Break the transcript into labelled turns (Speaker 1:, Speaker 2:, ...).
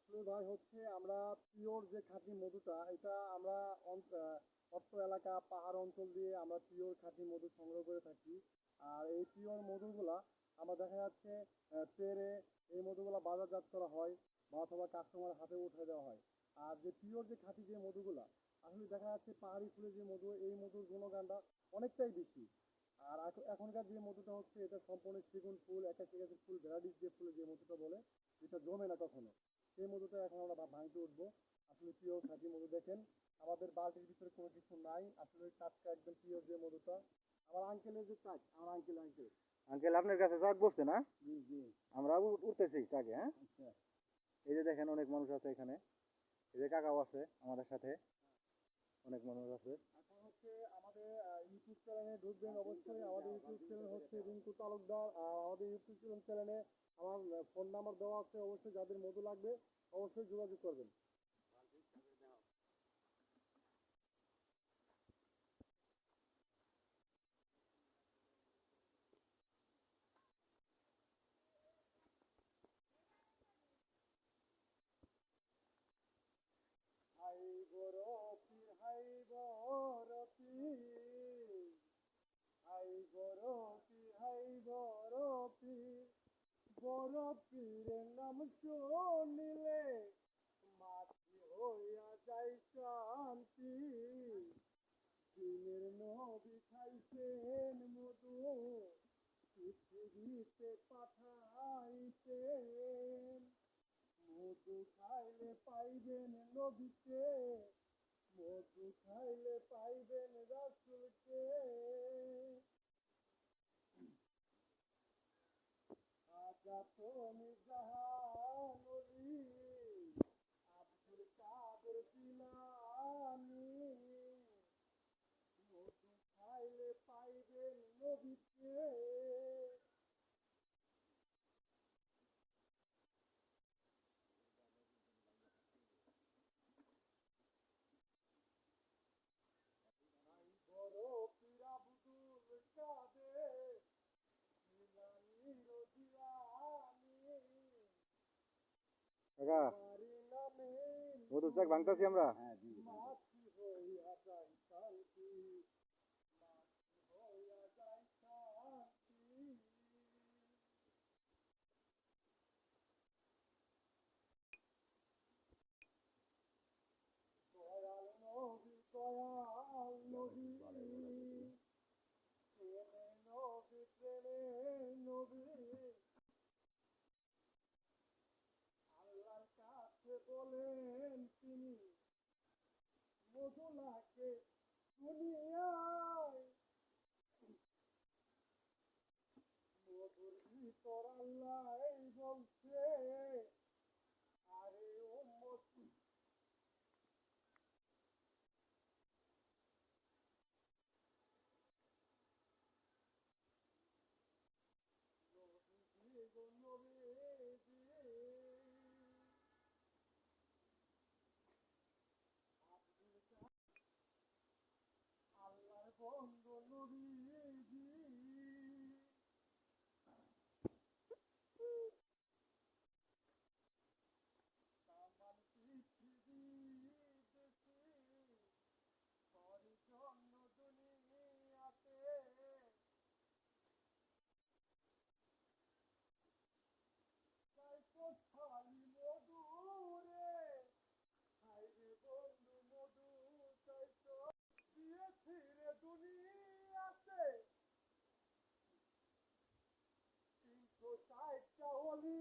Speaker 1: আসলে ভাই হচ্ছে আমরা পিওর যে খাঁটি মধুটা এটা আমরা অত্র এলাকা পাহাড় অঞ্চল দিয়ে আমরা পিওর খাঁটি মধু সংগ্রহ করে থাকি। আর এই পিওর মধুগুলা আমরা দেখা যাচ্ছে পেরে এই মধুগুলা বাজারজাত করা হয় বা অথবা কাস্টমার হাতে উঠে দেওয়া হয়। আর যে পিওর যে খাঁটি যে মধুগুলা আসলে দেখা যাচ্ছে পাহাড়ি ফুলের যে মধু এই মধুর গুণগানটা অনেকটাই বেশি। আর এখনকার যে মধুটা হচ্ছে এটা সম্পূর্ণ সেগুন ফুল একাশি গাছের ফুল ভ্যারাইটিস যে ফুলের যে মধুটা বলে এটা জমে না কখনো। সেই মধুটা এখন আমরা ভাঙতে উঠবো। আসলে পিওর খাঁটি মধু দেখেন আমাদের বালতির ভিতরে কোনো কিছু নাই, আসলে ওই টাটকা একদম পিওর যে মধুটা। আমার আঙ্কেলের যে চাক, আমার আঙ্কেল
Speaker 2: আঙ্কেল আপনার কাছে চাক বসছে না?
Speaker 1: জি জি।
Speaker 2: আমরা উঠতেছি চাকে। হ্যাঁ,
Speaker 1: আচ্ছা।
Speaker 2: এই যে দেখেন অনেক মানুষ আছে এখানে, এই যে কাকাও আছে আমাদের সাথে, অনেক মানুষ আছে।
Speaker 1: এখন হচ্ছে আমাদের ইউটিউব চ্যানেলে ঢুকবেন অবশ্যই। আমাদের ইউটিউব চ্যানেল হচ্ছে রিঙ্কু তালুকদার। আর আমাদের ইউটিউব চ্যানেলে আমার ফোন নাম্বার দেওয়া আছে, অবশ্যই যাদের মধু লাগবে অবশ্যই যোগাযোগ করবেন। Hi Barfi hi Barfi hi Barfi hi Barfi বরফির নাম শুনিলে মাটি হইয়া যায় শান্তি। দিনের নবী খাইছেন মধু পৃথিবীতে পাঠাইতেন। মধু খাইলে পাইবেন নবীকে, মধু খাইলে পাইবেন রাসূলকে। আজা তুমি জাহানবী আব্দুল কাদের জিলানী, মধু খাইলে পাইবেন নবীকে। নাই বড় পীর আব্দুল কাদের জিলানীর জিলানী,
Speaker 2: কাকা
Speaker 1: তোমারি নামে
Speaker 2: মধু চাক ভাঙতাছি আমরা।
Speaker 1: মাছি হইয়া যায় শান্তি, মাছি হইয়া যায় শান্তি। দয়াল নবী প্রেমে নবী প্রেমে নবী আল্লাহর কাছে বলেন তিনি মধু লাগে দুনিয়ায়, মধুর ভিতর আল্লাহ বলছে আরে উম্মতি নবীজি গো নবীজি আল্লাহর বন্ধু নবীজি। তামান পৃথিবী দেখি পরিচ্ছন্ন দুনিয়াতে তাই কোথায় মধুরে, হাই রে বন্ধু মধু চাই তো দিয়েছি রে দুনিয়াতে 360টা অলি